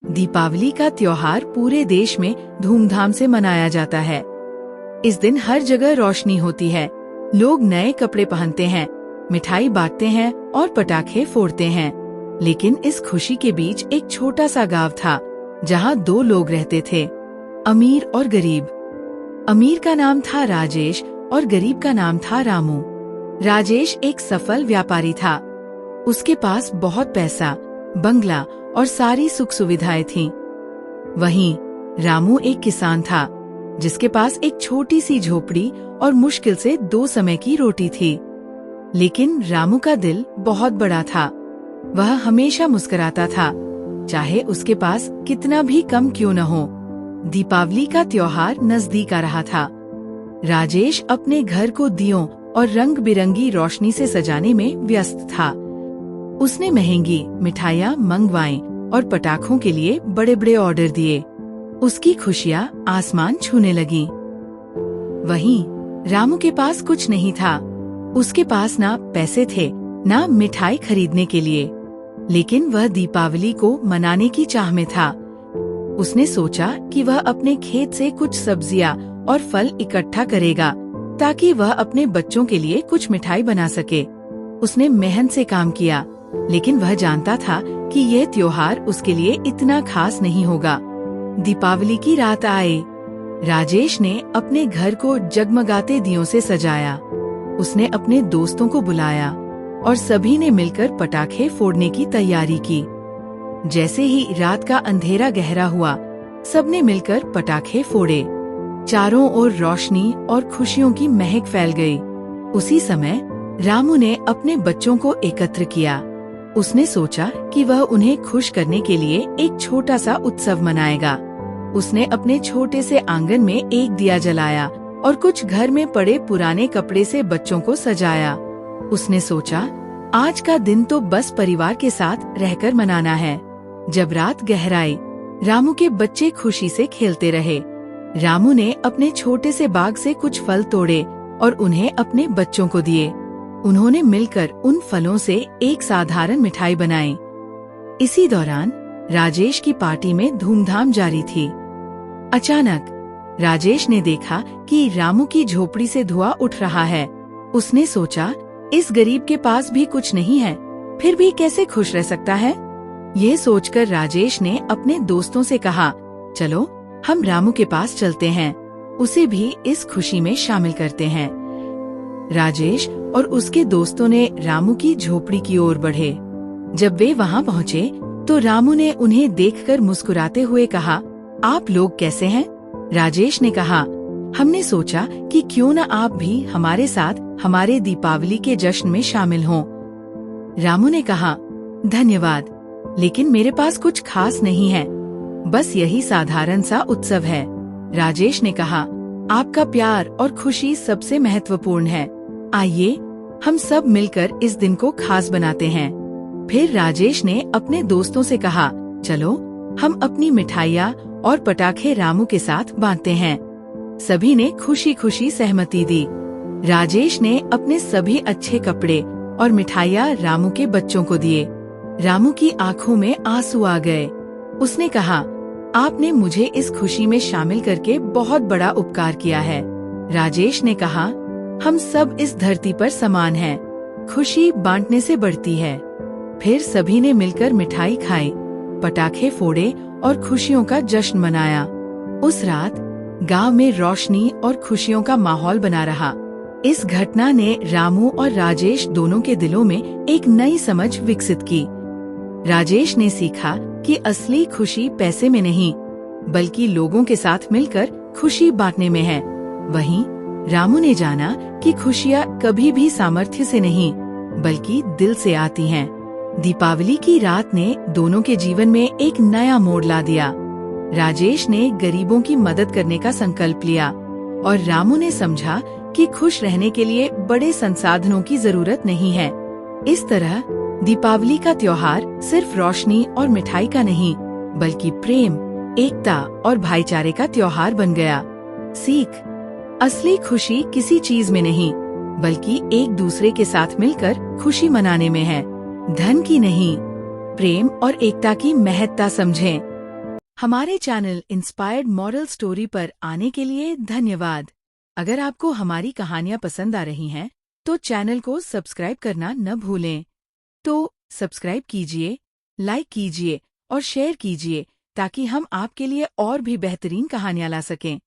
दीपावली का त्योहार पूरे देश में धूमधाम से मनाया जाता है। इस दिन हर जगह रोशनी होती है, लोग नए कपड़े पहनते हैं, मिठाई बांटते हैं और पटाखे फोड़ते हैं। लेकिन इस खुशी के बीच एक छोटा सा गांव था, जहां दो लोग रहते थे, अमीर और गरीब। अमीर का नाम था राजेश और गरीब का नाम था रामू। राजेश एक सफल व्यापारी था। उसके पास बहुत पैसा, बंगला और सारी सुख सुविधाएं थीं। वहीं रामू एक किसान था, जिसके पास एक छोटी सी झोपड़ी और मुश्किल से 2 समय की रोटी थी। लेकिन रामू का दिल बहुत बड़ा था। वह हमेशा मुस्कुराता था, चाहे उसके पास कितना भी कम क्यों न हो। दीपावली का त्योहार नजदीक आ रहा था। राजेश अपने घर को दियों और रंग बिरंगी रोशनी से सजाने में व्यस्त था। उसने महंगी मिठाइयाँ मंगवाईं और पटाखों के लिए बड़े बड़े ऑर्डर दिए। उसकी खुशियाँ आसमान छूने लगीं। वहीं रामू के पास कुछ नहीं था। उसके पास ना पैसे थे, ना मिठाई खरीदने के लिए। लेकिन वह दीपावली को मनाने की चाह में था। उसने सोचा कि वह अपने खेत से कुछ सब्जियां और फल इकट्ठा करेगा, ताकि वह अपने बच्चों के लिए कुछ मिठाई बना सके। उसने मेहनत से काम किया, लेकिन वह जानता था कि यह त्योहार उसके लिए इतना खास नहीं होगा। दीपावली की रात आई। राजेश ने अपने घर को जगमगाते दियों से सजाया। उसने अपने दोस्तों को बुलाया और सभी ने मिलकर पटाखे फोड़ने की तैयारी की। जैसे ही रात का अंधेरा गहरा हुआ, सबने मिलकर पटाखे फोड़े। चारों ओर रोशनी और खुशियों की महक फैल गई। उसी समय रामू ने अपने बच्चों को एकत्र किया। उसने सोचा कि वह उन्हें खुश करने के लिए एक छोटा सा उत्सव मनाएगा। उसने अपने छोटे से आंगन में एक दिया जलाया और कुछ घर में पड़े पुराने कपड़े से बच्चों को सजाया। उसने सोचा, आज का दिन तो बस परिवार के साथ रहकर मनाना है। जब रात गहराई, रामू के बच्चे खुशी से खेलते रहे। रामू ने अपने छोटे से बाग से कुछ फल तोड़े और उन्हें अपने बच्चों को दिए। उन्होंने मिलकर उन फलों से एक साधारण मिठाई बनाई। इसी दौरान राजेश की पार्टी में धूमधाम जारी थी। अचानक राजेश ने देखा कि रामू की झोपड़ी से धुआं उठ रहा है। उसने सोचा, इस गरीब के पास भी कुछ नहीं है, फिर भी कैसे खुश रह सकता है। ये सोचकर राजेश ने अपने दोस्तों से कहा, चलो हम रामू के पास चलते हैं, उसे भी इस खुशी में शामिल करते हैं। राजेश और उसके दोस्तों ने रामू की झोपड़ी की ओर बढ़े। जब वे वहां पहुँचे तो रामू ने उन्हें देखकर मुस्कुराते हुए कहा, आप लोग कैसे हैं? राजेश ने कहा, हमने सोचा कि क्यों न आप भी हमारे साथ हमारे दीपावली के जश्न में शामिल हों। रामू ने कहा, धन्यवाद, लेकिन मेरे पास कुछ खास नहीं है, बस यही साधारण सा उत्सव है। राजेश ने कहा, आपका प्यार और खुशी सबसे महत्वपूर्ण है। आइए हम सब मिलकर इस दिन को खास बनाते हैं। फिर राजेश ने अपने दोस्तों से कहा, चलो हम अपनी मिठाइयाँ और पटाखे रामू के साथ बांटते हैं। सभी ने खुशी खुशी सहमति दी। राजेश ने अपने सभी अच्छे कपड़े और मिठाइयाँ रामू के बच्चों को दिए। रामू की आंखों में आंसू आ गए। उसने कहा, आपने मुझे इस खुशी में शामिल करके बहुत बड़ा उपकार किया है। राजेश ने कहा, हम सब इस धरती पर समान हैं, खुशी बांटने से बढ़ती है। फिर सभी ने मिलकर मिठाई खाई, पटाखे फोड़े और खुशियों का जश्न मनाया। उस रात गांव में रोशनी और खुशियों का माहौल बना रहा। इस घटना ने रामू और राजेश दोनों के दिलों में एक नई समझ विकसित की। राजेश ने सीखा कि असली खुशी पैसे में नहीं, बल्कि लोगों के साथ मिलकर खुशी बांटने में है। वहीं रामू ने जाना कि खुशियाँ कभी भी सामर्थ्य से नहीं, बल्कि दिल से आती हैं। दीपावली की रात ने दोनों के जीवन में एक नया मोड़ ला दिया। राजेश ने गरीबों की मदद करने का संकल्प लिया और रामू ने समझा कि खुश रहने के लिए बड़े संसाधनों की जरूरत नहीं है। इस तरह दीपावली का त्योहार सिर्फ रोशनी और मिठाई का नहीं, बल्कि प्रेम, एकता और भाईचारे का त्योहार बन गया। सीख, असली खुशी किसी चीज में नहीं, बल्कि एक दूसरे के साथ मिलकर खुशी मनाने में है। धन की नहीं, प्रेम और एकता की महत्ता समझें। हमारे चैनल इंस्पायर्ड मॉरल स्टोरी पर आने के लिए धन्यवाद। अगर आपको हमारी कहानियाँ पसंद आ रही हैं, तो चैनल को सब्सक्राइब करना न भूलें। तो सब्सक्राइब कीजिए, लाइक कीजिए और शेयर कीजिए ताकि हम आपके लिए और भी बेहतरीन कहानियाँ ला सकें।